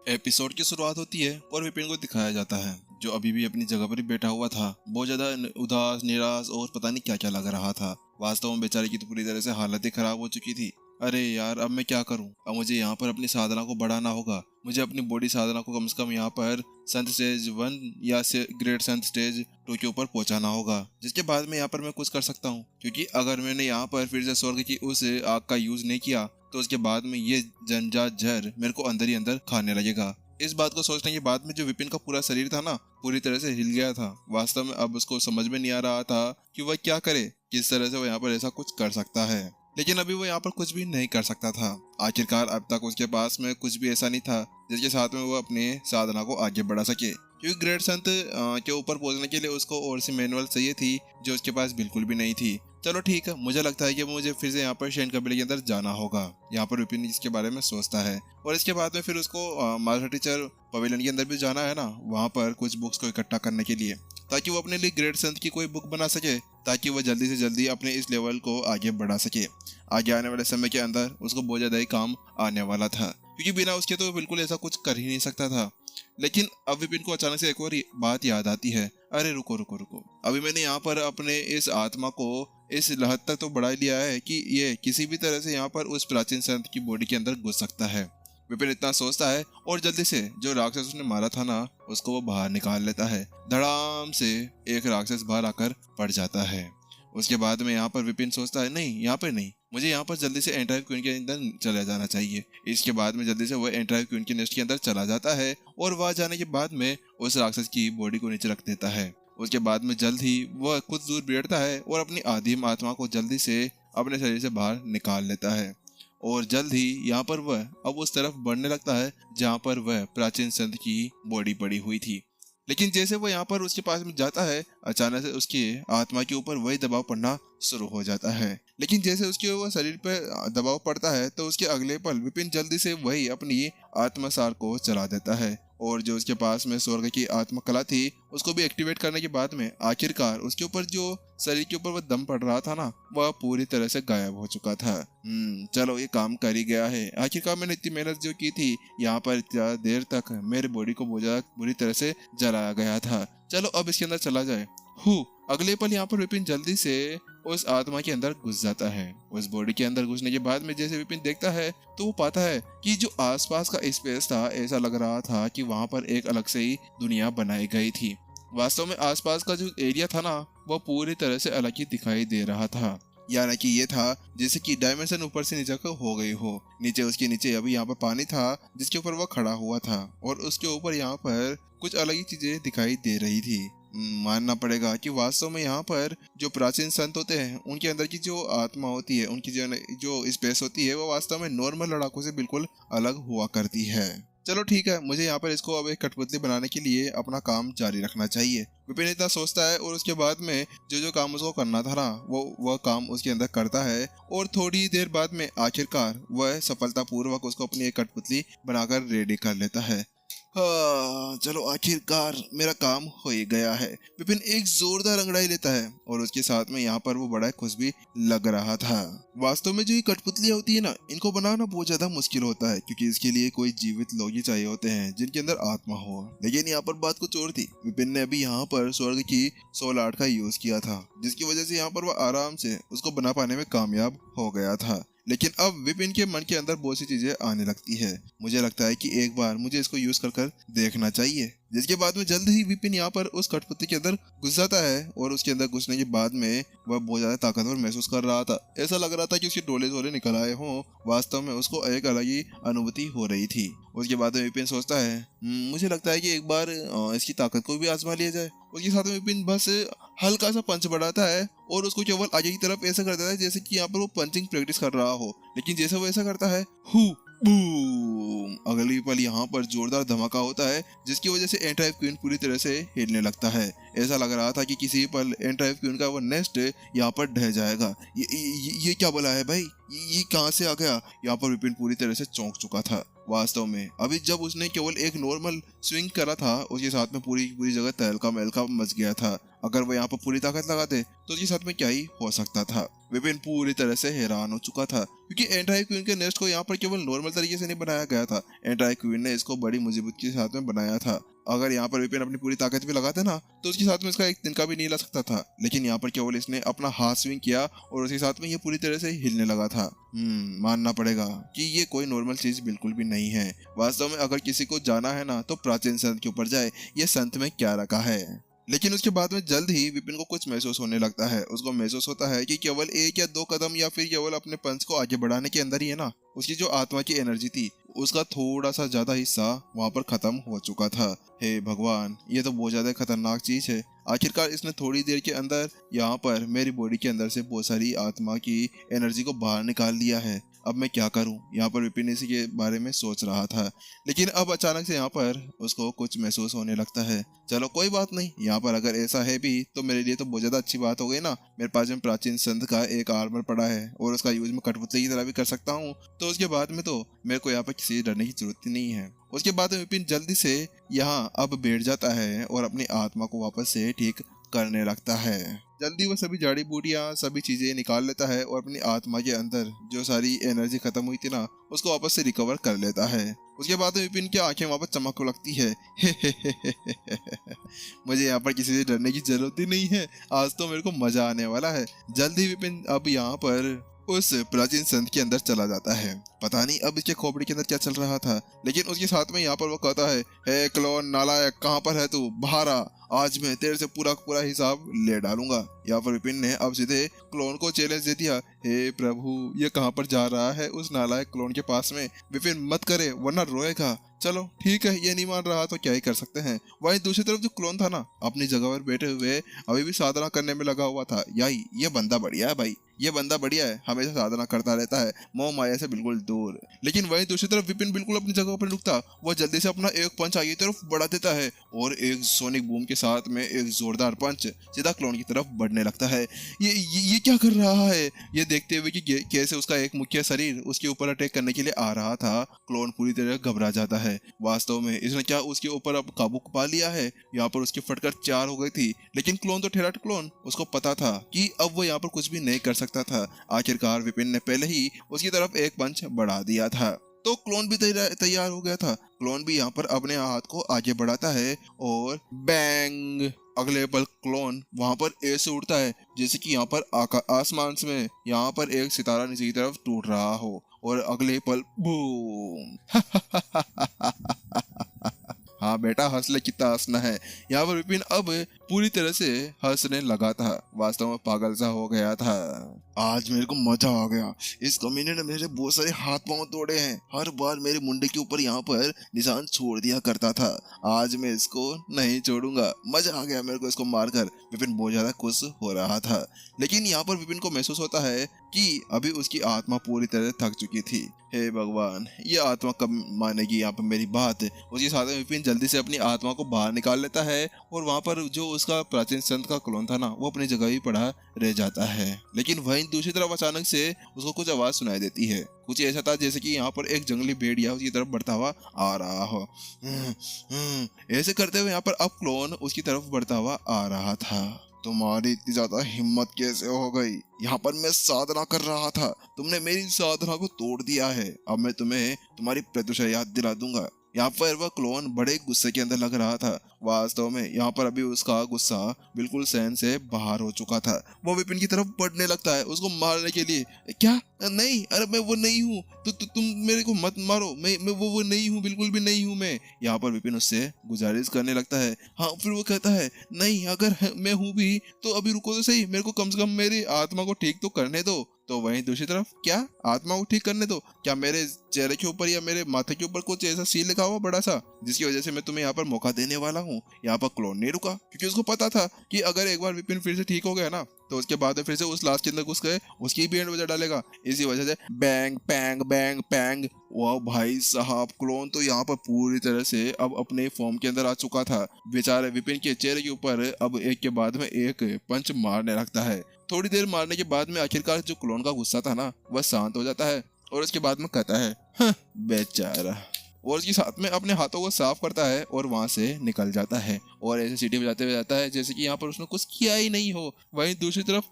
Episode की शुरुआत होती है और विपिन को दिखाया जाता है जो अभी भी अपनी जगह पर ही बैठा हुआ था। बहुत ज्यादा उदास, निराश और पता नहीं क्या क्या लग रहा था। वास्तव में बेचारे की तो पूरी तरह से हालत ही खराब हो चुकी थी। अरे यार, अब मैं क्या करूं? अब मुझे यहाँ पर अपनी साधना को बढ़ाना होगा। मुझे अपनी बॉडी साधना को कम से कम यहाँ पर संत स्टेज 1 या ग्रेट संत स्टेज 2 के ऊपर पहुंचाना होगा, जिसके बाद में यहाँ पर मैं कुछ कर सकता हूँ। क्योंकि अगर मैंने यहाँ पर फिर से स्वर्ग की उस आग का यूज नहीं किया तो उसके बाद में ये जंजाट जहर मेरे को अंदर ही अंदर खाने लगेगा। इस बात को सोचने के बाद में जो विपिन का पूरा शरीर था ना, पूरी तरह से हिल गया था। वास्तव में अब उसको समझ में नहीं आ रहा था कि वह क्या करे, किस तरह से वो यहाँ पर ऐसा कुछ कर सकता है। लेकिन अभी वो यहाँ पर कुछ भी नहीं कर सकता था। आखिरकार अब तक उसके पास में कुछ भी ऐसा नहीं था जिसके साथ में वो अपने साधना को आगे बढ़ा सके। क्योंकि ग्रेट संत के ऊपर पहुंचने के लिए उसको और सी मैनुअल चाहिए थी जो उसके पास बिल्कुल भी नहीं थी। चलो ठीक है, मुझे लगता है कि मुझे फिर से यहाँ पर शेन कबीले के अंदर जाना होगा। यहाँ पर विपिन इसके बारे में सोचता है और इसके बाद में फिर उसको मास्टर टीचर पवेलियन के अंदर भी जाना है ना, वहाँ पर कुछ बुक्स को इकट्ठा करने के लिए, ताकि वो अपने लिए ग्रेट संत की कोई बुक बना सके, ताकि वो जल्दी से जल्दी अपने इस लेवल को आगे बढ़ा सके। आगे आने वाले समय के अंदर उसको बहुत ज्यादा ही काम आने वाला था, क्योंकि बिना उसके तो बिल्कुल ऐसा कुछ कर ही नहीं सकता था। लेकिन अब विपिन को अचानक से एक और बात याद आती है। अरे रुको रुको रुको, अभी मैंने यहाँ पर अपने इस आत्मा को इस हद तक तो बढ़ा लिया है कि ये किसी भी तरह से यहाँ पर उस प्राचीन संत की बॉडी के अंदर घुस सकता है। विपिन इतना सोचता है और जल्दी से जो राक्षस उसने मारा था ना, उसको वो बाहर निकाल लेता है। धड़ाम से एक राक्षस बाहर आकर पड़ जाता है। उसके बाद में यहाँ पर विपिन सोचता है, नहीं यहाँ पर नहीं, मुझे यहाँ पर जल्दी से एंटायर क्वीन के अंदर चला जाना चाहिए। इसके बाद में जल्दी से वह एंटायर क्वीन के नेस्ट के अंदर चला जाता है और वहां जाने के बाद में उस राक्षस की बॉडी को नीचे रख देता है। उसके बाद में जल्द ही वह कुछ दूर बैठता है और अपनी आदिम आत्मा को जल्दी से अपने शरीर से बाहर निकाल लेता है। और जल्द ही यहाँ पर वह अब उस तरफ बढ़ने लगता है जहाँ पर वह प्राचीन संत की बॉडी पड़ी हुई थी। लेकिन जैसे वो यहाँ पर उसके पास में जाता है, अचानक से उसकी आत्मा के ऊपर वही दबाव पड़ना शुरू हो जाता है। लेकिन जैसे उसके वो शरीर पर दबाव पड़ता है तो उसके अगले पल विपिन जल्दी से वही अपनी आत्मसार को चला देता है और जो उसके पास में स्वर्ग की आत्मकला थी उसको भी एक्टिवेट करने के बाद में आखिरकार उसके ऊपर जो शरीर के ऊपर वह दम पड़ रहा था ना, वह पूरी तरह से गायब हो चुका था। चलो ये काम कर ही गया है। आखिरकार मैंने इतनी मेहनत जो की थी, यहाँ पर इतना देर तक मेरे बॉडी को बुरी तरह से जलाया गया था। चलो अब इसके अंदर चला जाए। अगले पल यहाँ पर विपिन जल्दी से उस आत्मा के अंदर घुस जाता है। उस बॉडी के अंदर घुसने के बाद में जैसे विपिन देखता है तो वो पाता है कि जो आसपास का स्पेस था, ऐसा लग रहा था कि वहां पर एक अलग से ही दुनिया बनाई गई थी। वास्तव में आसपास का जो एरिया था ना, वो पूरी तरह से अलग ही दिखाई दे रहा था। यानी कि ये था जैसे कि डायमेंशन ऊपर से नीचे को हो गई हो। नीचे उसके नीचे अभी यहाँ पर पानी था जिसके ऊपर वह खड़ा हुआ था और उसके ऊपर यहाँ पर कुछ अलग ही चीजें दिखाई दे रही थी। मानना पड़ेगा कि वास्तव में यहाँ पर जो प्राचीन संत होते हैं उनके अंदर की जो आत्मा होती है, उनकी जो स्पेस होती है, वो वास्तव में नॉर्मल लड़ाकों से बिल्कुल अलग हुआ करती है। चलो ठीक है, मुझे यहाँ पर इसको अब एक कठपुतली बनाने के लिए अपना काम जारी रखना चाहिए। विपिन इतना सोचता है और उसके बाद में जो काम उसको करना था ना, वह काम उसके अंदर करता है और थोड़ी देर बाद में आखिरकार वह सफलतापूर्वक उसको अपनी एक कठपुतली बनाकर रेडी कर लेता है। चलो आखिरकार मेरा काम हो ही गया है। विपिन एक जोरदार अंगड़ाई लेता है और उसके साथ में यहाँ पर वो बड़ा खुश भी लग रहा था। वास्तव में जो ये कठपुतलियां होती है ना, इनको बनाना बहुत ज्यादा मुश्किल होता है, क्योंकि इसके लिए कोई जीवित लोग ही चाहिए होते हैं जिनके अंदर आत्मा हो। लेकिन यहाँ पर बात कुछ और थी। विपिन ने अभी यहाँ पर स्वर्ग की सोल आर्ट का यूज किया था, जिसकी वजह से यहाँ पर वो आराम से उसको बना पाने में कामयाब हो गया था। लेकिन अब विपिन के मन के अंदर बहुत सी चीजें आने लगती है। मुझे लगता है कि एक बार मुझे इसको यूज कर देखना चाहिए। जिसके बाद में जल्द ही विपिन यहाँ पर उस कठपुतली के अंदर घुस जाता है और उसके अंदर घुसने के बाद में वह बहुत ज्यादा ताकतवर महसूस कर रहा था। ऐसा लग रहा था कि उसके डोले जोले निकल आए हों। वास्तव में उसको एक अलग ही अनुभूति हो रही थी। उसके बाद में विपिन सोचता है, मुझे लगता है कि एक बार इसकी ताकत को भी आजमा लिया जाए। उसके साथ में विपिन बस हल्का सा पंच बढ़ाता है और उसको केवल आगे की तरफ ऐसा कर देता है जैसे कि यहाँ पर वो पंचिंग प्रैक्टिस कर रहा हो। लेकिन जैसे वो ऐसा करता है, बूम, अगली पल यहाँ पर जोरदार धमाका होता है जिसकी वजह से एंटायर क्वीन पूरी तरह से हिलने लगता है। ऐसा लग रहा था कि किसी पल एंड्राइव क्वीन का वो नेस्ट यहाँ पर ढह जाएगा। ये क्या बोला है भाई, ये कहाँ से आ गया? यहाँ पर विपिन पूरी तरह से चौंक चुका था। वास्तव में अभी जब उसने केवल एक नॉर्मल स्विंग करा था, उसके साथ में पूरी पूरी जगह तहलका महलका मच गया था। अगर वो यहाँ पर पूरी ताकत लगाते तो उसके साथ में क्या ही हो सकता था। विपिन पूरी तरह से हैरान हो चुका था, क्योंकि एंड्राइव क्वीन के नेस्ट को यहाँ पर केवल नॉर्मल तरीके से नहीं बनाया गया था। एंड्राइव क्वीन ने इसको बड़ी मुसीबत के साथ में बनाया था। अगर यहाँ पर विपिन अपनी पूरी ताकत भी लगाते ना तो उसके साथ में इसका एक तिनका भी नहीं ला सकता था। लेकिन यहाँ पर केवल इसने अपना हाथ स्विंग किया और उसके साथ में ये पूरी तरह से हिलने लगा था। मानना पड़ेगा कि ये कोई नॉर्मल चीज बिल्कुल भी नहीं है। वास्तव में अगर किसी को जाना है ना तो प्राचीन संत के ऊपर जाए, ये संत में क्या रखा है। लेकिन उसके बाद में जल्द ही विपिन को कुछ महसूस होने लगता है। उसको महसूस होता है कि केवल 1 या 2 कदम या फिर केवल अपने पंच को आगे बढ़ाने के अंदर ही है ना, उसकी जो आत्मा की एनर्जी थी उसका थोड़ा सा ज्यादा हिस्सा वहां पर खत्म हो चुका था। हे भगवान, ये तो बहुत ज्यादा खतरनाक चीज है। आखिरकार इसने थोड़ी देर के अंदर यहाँ पर मेरी बॉडी के अंदर से बहुत सारी आत्मा की एनर्जी को बाहर निकाल लिया है। अब मैं क्या करूं? यहाँ पर विपिन इसी के बारे में सोच रहा था। लेकिन अब अचानक से यहाँ पर उसको कुछ महसूस होने लगता है। चलो कोई बात नहीं, यहाँ पर अगर ऐसा है भी तो मेरे लिए तो बहुत ज्यादा अच्छी बात हो गई ना। मेरे पास में प्राचीन संत का एक आर्मर पड़ा है और उसका यूज मैं कठपुतली की तरह भी कर सकता हूँ। तो उसके बाद में तो मेरे को यहाँ पर किसी डरने की जरूरत ही नहीं है। उसके बाद में विपिन जल्दी से यहाँ अब बैठ जाता है और अपनी आत्मा को वापस से ठीक करने लगता है। जल्दी वो सभी जड़ी बूटियां सभी चीजें निकाल लेता है और अपनी आत्मा के अंदर जो सारी एनर्जी खत्म हुई थी ना उसको वापस से रिकवर कर लेता है। उसके बाद विपिन की आंखें वापस चमकने लगती है। मुझे यहाँ पर किसी से डरने की जरूरत ही नहीं है, आज तो मेरे को मजा आने वाला है। जल्दी विपिन अब यहाँ पर उस प्राचीन संत के अंदर चला जाता है। पता नहीं अब इसके खोपड़ी के अंदर क्या चल रहा था, लेकिन उसके साथ में यहाँ पर वो कहता है, हे क्लोन नालायक, कहाँ पर है तू? बाहर आ, आज मैं तेरे से पूरा पूरा हिसाब ले डालूंगा। यहाँ पर विपिन ने अब सीधे क्लोन को चैलेंज दे दिया। हे प्रभु, ये कहाँ पर जा रहा है उस नालायक क्लोन के पास में? विपिन मत करे वरना रोएगा। चलो ठीक है, ये नहीं मान रहा तो क्या ही कर सकते हैं। वहीं दूसरी तरफ जो क्लोन था ना, अपनी जगह पर बैठे हुए अभी भी साधना करने में लगा हुआ था। यही ये बंदा बढ़िया है भाई, ये बंदा बढ़िया है, हमेशा साधना करता रहता है, मोह माया से बिल्कुल दूर। लेकिन वहीं दूसरी तरफ विपिन बिल्कुल अपनी जगह पर रुकता। वो जल्दी से अपना एक पंच आगे की तरफ बढ़ा देता है और एक सोनिक बूम के साथ में एक जोरदार पंच सीधा क्लोन की तरफ बढ़ने लगता है। ये क्या कर रहा है? ये देखते हुए कि कैसे उसका एक मुख्य शरीर उसके ऊपर अटैक करने के लिए आ रहा था, क्लोन पूरी तरह घबरा जाता है। वास्तव में इसने क्या उसके ऊपर अब काबू पा लिया है? यहाँ पर उसकी फटकर 4 हो गई थी, लेकिन क्लोन तो ठेरा क्लोन, उसको पता था कि अब वो यहाँ पर कुछ भी नहीं कर सकता था। आखिरकार विपिन ने पहले ही उसकी तरफ एक पंच बढ़ा दिया था, तो क्लोन भी तैयार हो गया था। क्लोन भी यहाँ पर अपने हाथ को आगे बढ़ाता है और बैंग, अगले पल क्लोन वहां पर ऐसे उड़ता है जैसे कि यहाँ पर आसमान में यहाँ पर एक सितारा नीचे की तरफ टूट रहा हो, और अगले पल बूम। हाँ बेटा, हंस ले, कितना हंसना है। यहाँ पर विपिन अब पूरी तरह से हंसने लगा था, वास्तव में पागल सा हो गया था। आज मेरे को मजा आ गया, इस कमीने ने मेरे बहुत सारे हाथ पांव तोड़े हैं, हर बार मेरे मुंडे के ऊपर यहाँ पर निशान छोड़ दिया करता था, आज मैं इसको नहीं छोड़ूंगा। मजा आ गया मेरे को इसको मारकर। विपिन बहुत ज्यादा खुश हो रहा था, लेकिन यहाँ पर विपिन को महसूस होता है कि अभी उसकी आत्मा पूरी तरह थक चुकी थी। हे भगवान, ये आत्मा कब मानेगी यहाँ पर मेरी बात? उसके साथ में विपिन जल्दी से अपनी आत्मा को बाहर निकाल लेता है और वहां पर जो उसका प्राचीन संत का क्लोन था ना, वो अपनी जगह ही पड़ा रह जाता है। लेकिन वहीं दूसरी तरफ अचानक से उसको कुछ आवाज सुनाई देती है। कुछ ऐसा था जैसे कि यहाँ पर एक जंगली भेड़िया उसकी तरफ बढ़ता हुआ आ रहा हो। ऐसे करते हुए यहाँ पर अब क्लोन उसकी तरफ बढ़ता हुआ आ रहा था। तुम्हारी इतनी ज्यादा हिम्मत कैसे हो गई? यहाँ पर मैं साधना कर रहा था, तुमने मेरी साधना को तोड़ दिया है, अब मैं तुम्हें तुम्हारी प्रत्युषा याद दिला दूंगा। यहाँ पर वह क्लोन बड़े गुस्से के अंदर लग रहा था। वास्तव में यहाँ पर अभी उसका गुस्सा बिल्कुल सहन से बाहर हो चुका था। वो विपिन की तरफ बढ़ने लगता है उसको मारने के लिए। क्या? नहीं, अरे मैं वो नहीं हूँ, तो तुम मेरे को मत मारो, मैं वो नहीं हूँ, बिल्कुल भी नहीं हूँ मैं। यहाँ पर विपिन उससे गुजारिश करने लगता है। हाँ, फिर वो कहता है, नहीं अगर मैं हूँ भी तो अभी रुको तो सही, मेरे को कम से कम मेरी आत्मा को ठीक तो करने दो। तो वहीं दूसरी तरफ, क्या आत्मा को ठीक करने दो? क्या मेरे चेहरे के ऊपर या मेरे माथे के ऊपर कुछ ऐसा सील लिखा हुआ बड़ा सा, जिसकी वजह से मैं तुम्हें यहाँ पर मौका देने वाला हूँ? यहाँ पर क्लोन नहीं रुका, क्योंकि उसको पता था कि अगर एक बार विपिन फिर से ठीक हो गया ना तो उसके बाद में फिर से उस लास्ट के अंदर घुस गए, उसकी भी एंड बजा डालेगा। इसी वजह से बैंग पैंग बैंग पैंग। वाह भाई साहब, क्लोन तो यहाँ पर पूरी तरह से अब अपने फॉर्म के अंदर आ चुका था। बेचारे विपिन के चेहरे के ऊपर अब एक के बाद में एक पंच मारने लगता है। थोड़ी देर मारने के बाद में आखिरकार जो क्लोन का गुस्सा था ना, वह शांत हो जाता है और उसके बाद में कहता है, "हाँ, बेचारा", और उसके साथ में अपने हाथों को साफ करता है और वहां से निकल जाता है और ऐसे सीटी बजाते हुए जाता है जैसे कि यहाँ पर उसने कुछ किया ही नहीं हो। वहीं दूसरी तरफ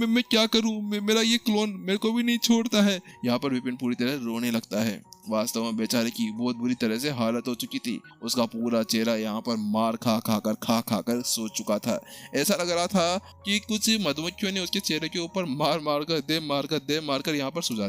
मैं क्या करूं, मेरा ये क्लोन मेरे को भी नहीं छोड़ता है। यहाँ पर विपिन पूरी तरह रोने लगता है। वास्तव में बेचारे की बहुत बुरी तरह से हालत हो चुकी थी। उसका पूरा चेहरा यहाँ पर मार खा खा कर सो चुका था। ऐसा लग रहा था कि कुछ मधुमक्खियों ने उसके चेहरे के ऊपर मार मार कर दे यहाँ पर सुझा